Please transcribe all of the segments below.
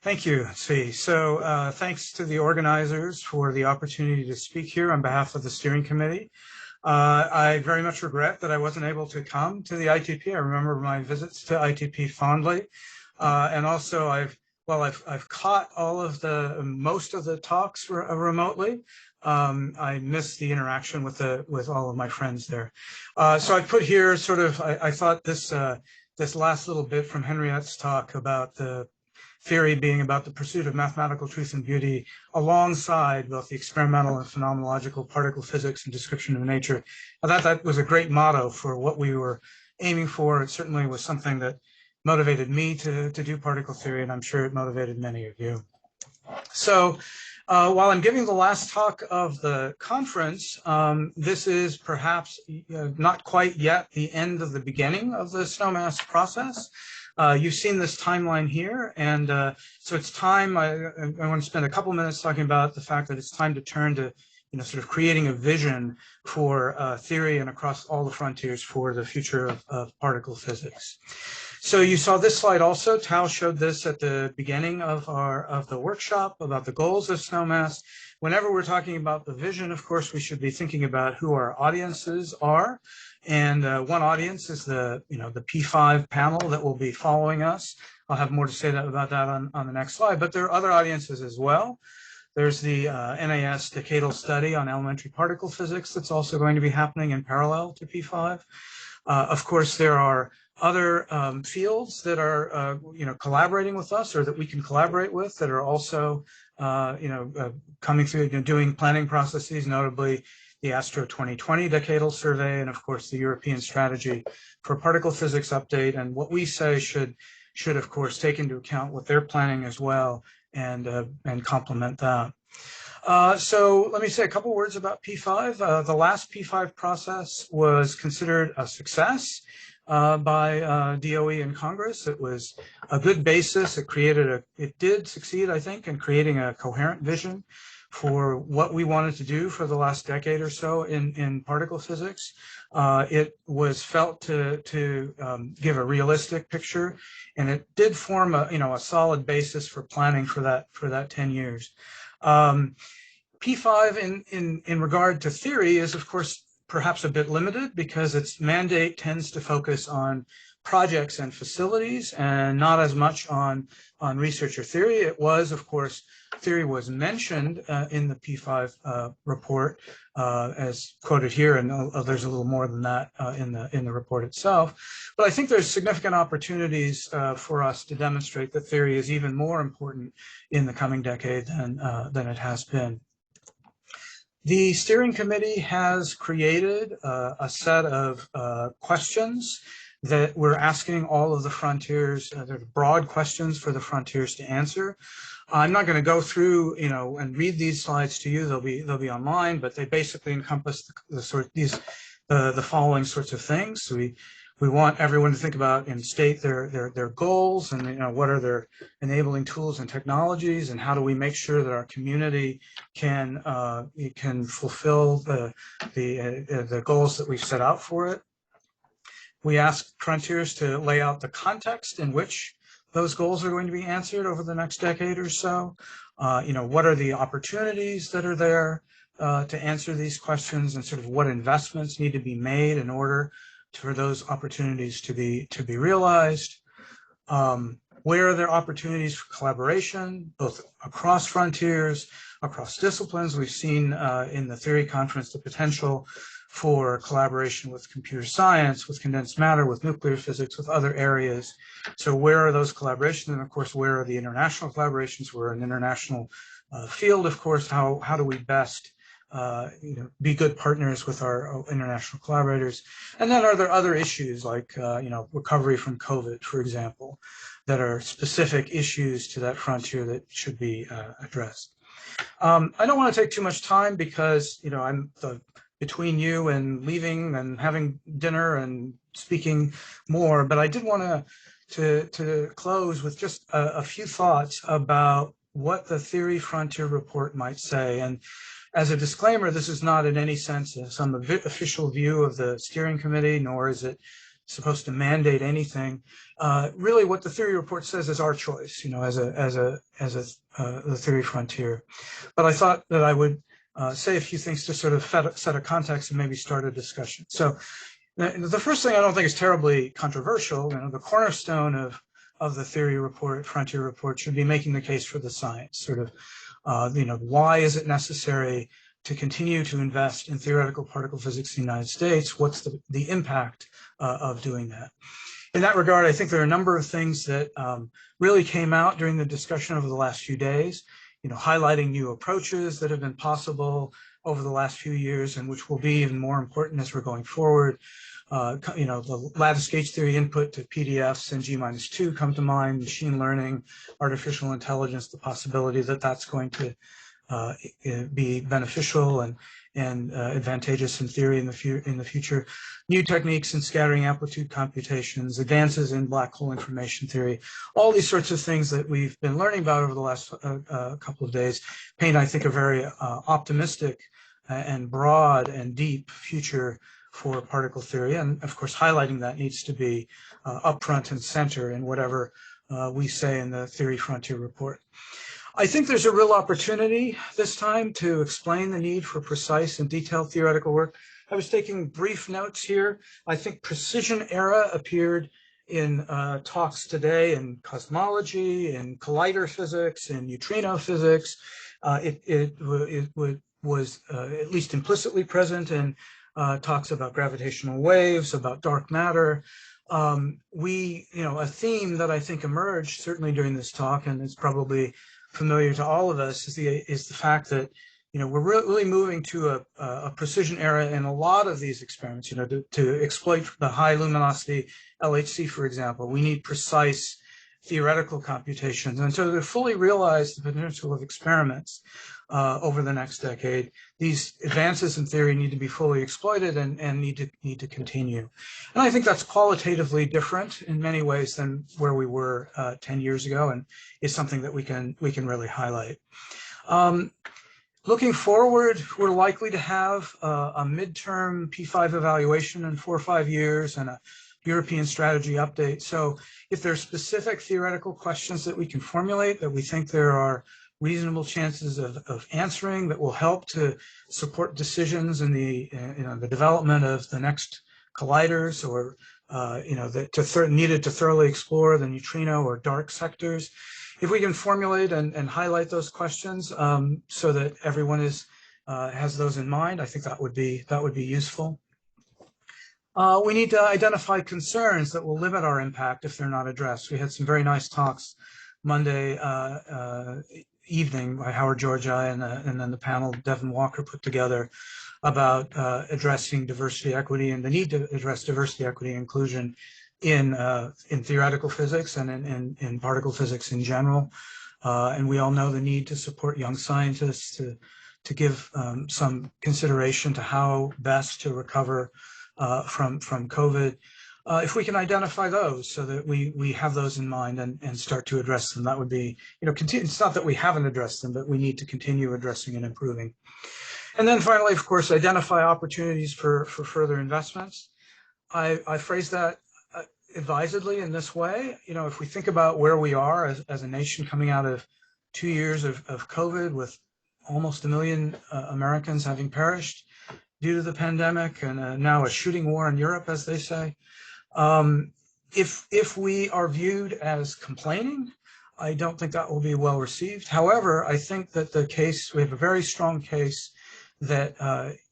Thank you, Svi. So thanks to the organizers for the opportunity to speak here on behalf of the steering committee. I very much regret that I wasn't able to come to the ITP. I remember my visits to ITP fondly. And also I've caught all of most of the talks remotely. I miss the interaction with all of my friends there. So I put here sort of, I thought this last little bit from Henriette's talk about the theory being about the pursuit of mathematical truth and beauty alongside both the experimental and phenomenological particle physics and description of nature. I thought that was a great motto for what we were aiming for. It certainly was something that motivated me to do particle theory, and I'm sure it motivated many of you. So while I'm giving the last talk of the conference, this is perhaps not quite yet the end of the beginning of the Snowmass process. You've seen this timeline here, and so it's time. I want to spend a couple minutes talking about the fact that it's time to turn to, sort of creating a vision for theory and across all the frontiers for the future of particle physics. So you saw this slide also. Tal showed this at the beginning of the workshop about the goals of Snowmass. Whenever we're talking about the vision, of course, we should be thinking about who our audiences are. And one audience is the P5 panel that will be following us. I'll have more to say about that on the next slide, but there are other audiences as well. There's the NAS decadal study on elementary particle physics that's also going to be happening in parallel to P5. Of course, there are other fields that are, collaborating with us or that we can collaborate with that are also, coming through, doing planning processes, notably the Astro 2020 decadal survey, and of course the European strategy for particle physics update. And what we say should of course take into account what they're planning as well and complement that. So let me say a couple words about P5. The last P5 process was considered a success by DOE and Congress. It was a good basis. It did succeed, I think, in creating a coherent vision for what we wanted to do for the last decade or so in particle physics. It was felt to give a realistic picture, and it did form a solid basis for planning for that 10 years. P5 in regard to theory is, of course, perhaps a bit limited because its mandate tends to focus on projects and facilities and not as much on research or theory. It was, of course, theory was mentioned in the P5 report as quoted here, and there's a little more than that in the report itself. But I think there's significant opportunities for us to demonstrate that theory is even more important in the coming decade than it has been. The steering committee has created a set of questions that we're asking all of the frontiers. They're broad questions for the frontiers to answer. I'm not going to go through, and read these slides to you. They'll be online, but they basically encompass the following sorts of things. So we want everyone to think about and state their goals and what are their enabling tools and technologies, and how do we make sure that our community can fulfill the goals that we've set out for it. We ask frontiers to lay out the context in which those goals are going to be answered over the next decade or so. What are the opportunities that are there to answer these questions, and sort of what investments need to be made in order for those opportunities to be realized. Where are there opportunities for collaboration, both across frontiers, across disciplines? We've seen in the theory conference the potential for collaboration with computer science, with condensed matter, with nuclear physics, with other areas. So where are those collaborations? And of course, where are the international collaborations? We're an international field, of course. How do we best be good partners with our international collaborators? And then are there other issues like, recovery from COVID, for example, that are specific issues to that frontier that should be addressed? I don't want to take too much time because, I'm between you and leaving and having dinner and speaking more, but I did want to close with just a few thoughts about what the Theory Frontier report might say. And as a disclaimer, this is not in any sense some official view of the steering committee, nor is it supposed to mandate anything. Really, what the theory report says is our choice, as the theory frontier. But I thought that I would say a few things to sort of set a context and maybe start a discussion. So the first thing I don't think is terribly controversial. The cornerstone of the theory report, frontier report, should be making the case for the science. Sort of, why is it necessary to continue to invest in theoretical particle physics in the United States? What's the impact of doing that? In that regard, I think there are a number of things that really came out during the discussion over the last few days, highlighting new approaches that have been possible over the last few years and which will be even more important as we're going forward. The lattice gauge theory input to PDFs and G-2 come to mind, machine learning, artificial intelligence, the possibility that that's going to be beneficial and advantageous in theory in the future, new techniques in scattering amplitude computations, advances in black hole information theory, all these sorts of things that we've been learning about over the last couple of days paint, I think, a very optimistic and broad and deep future for particle theory. And of course, highlighting that needs to be upfront and center in whatever we say in the theory frontier report. I think there's a real opportunity this time to explain the need for precise and detailed theoretical work. I was taking brief notes here. I think precision era appeared in talks today in cosmology, in collider physics, in neutrino physics. It was at least implicitly present in talks about gravitational waves, about dark matter. A theme that I think emerged certainly during this talk, and it's probably familiar to all of us, is the fact that we're really moving to a precision era in a lot of these experiments. To exploit the high luminosity LHC, for example, we need precise theoretical computations, and so to fully realize the potential of experiments over the next decade, these advances in theory need to be fully exploited and need to continue. And I think that's qualitatively different in many ways than where we were 10 years ago, and is something that we can really highlight. Looking forward, we're likely to have a midterm P5 evaluation in 4 or 5 years and a European strategy update. So if there are specific theoretical questions that we can formulate that we think there are reasonable chances of answering that will help to support decisions in the development of the next colliders, or needed to thoroughly explore the neutrino or dark sectors, if we can formulate and highlight those questions so that everyone has those in mind, I think that would be useful. We need to identify concerns that will limit our impact if they're not addressed. We had some very nice talks Monday evening by Howard Georgi and then the panel Devin Walker put together about addressing diversity, equity, and the need to address diversity, equity, and inclusion in theoretical physics and in particle physics in general. And we all know the need to support young scientists, to give some consideration to how best to recover from COVID. If we can identify those so that we have those in mind and start to address them, that would be, it's not that we haven't addressed them, but we need to continue addressing and improving. And then finally, of course, identify opportunities for further investments. I phrase that advisedly in this way. If we think about where we are as a nation coming out of 2 years of COVID, with almost 1 million Americans having perished due to the pandemic, and now a shooting war in Europe, as they say. If we are viewed as complaining, I don't think that will be well received. However, I think that we have a very strong case that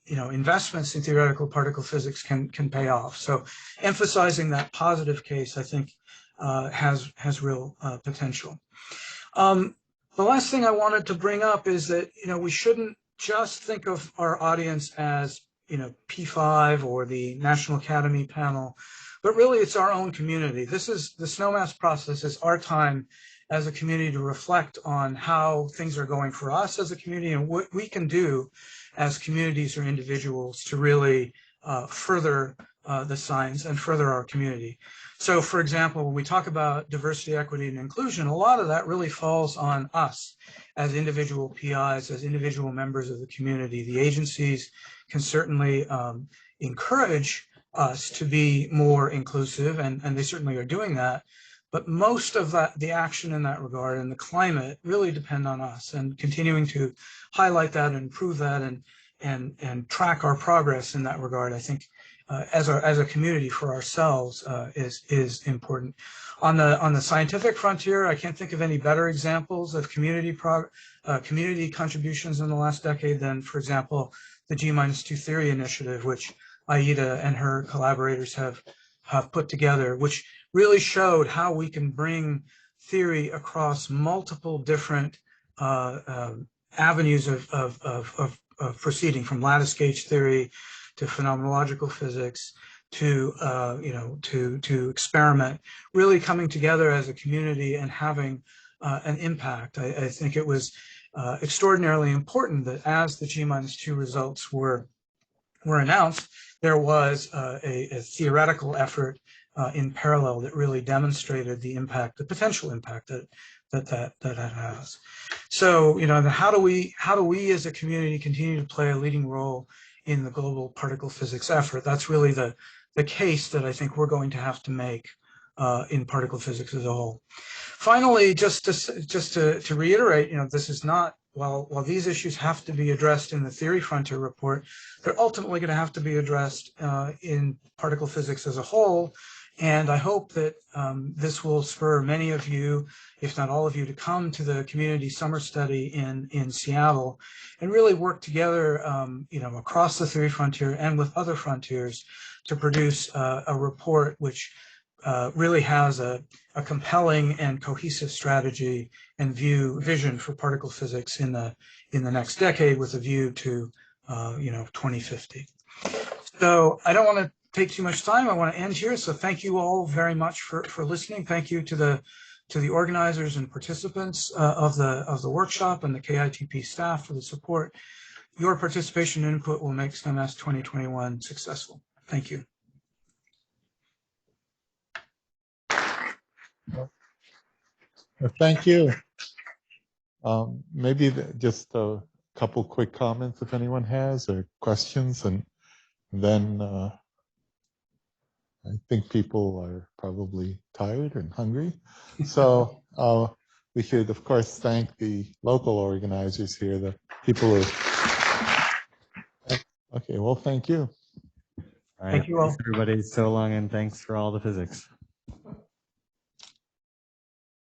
investments in theoretical particle physics can pay off. So emphasizing that positive case, I think, has real potential. The last thing I wanted to bring up is that we shouldn't just think of our audience as P5 or the National Academy panel, but really it's our own community. This is the Snowmass process, is our time as a community to reflect on how things are going for us as a community and what we can do as communities or individuals to really further the science and further our community. So, for example, when we talk about diversity, equity, and inclusion, a lot of that really falls on us as individual PIs, as individual members of the community. The agencies can certainly encourage us to be more inclusive, and they certainly are doing that. But most of the action in that regard and the climate really depend on us, and continuing to highlight that and improve that and track our progress in that regard, I think, as a community for ourselves is important. On the scientific frontier, I can't think of any better examples of community contributions in the last decade than, for example, the G-2 theory initiative, which Aida and her collaborators have put together, which really showed how we can bring theory across multiple different avenues of proceeding, from lattice gauge theory to phenomenological physics to to experiment, really coming together as a community and having an impact. I think it was extraordinarily important that as the G-2 results were announced, there was a theoretical effort in parallel that really demonstrated the impact, the potential impact that has. So, how do we as a community continue to play a leading role in the global particle physics effort? That's really the case that I think we're going to have to make in particle physics as a whole. Finally, just to reiterate, this is not, while these issues have to be addressed in the Theory Frontier report, they're ultimately going to have to be addressed in particle physics as a whole. And I hope that this will spur many of you, if not all of you, to come to the community summer study in Seattle and really work together, across the Theory Frontier and with other frontiers to produce a report which really has a compelling and cohesive strategy and vision for particle physics in the next decade, with a view to 2050. So I don't want to take too much time. I want to end here. So thank you all very much for listening. Thank you to the organizers and participants of the workshop, and the KITP staff for the support. Your participation and input will make Snowmass 2021 successful. Thank you. Thank you. Maybe just a couple quick comments if anyone has, or questions, and then I think people are probably tired and hungry. So we should, of course, thank the local organizers here, the people who... Okay, well, thank you. All right. Thank you all. Thanks everybody so long, and thanks for all the physics.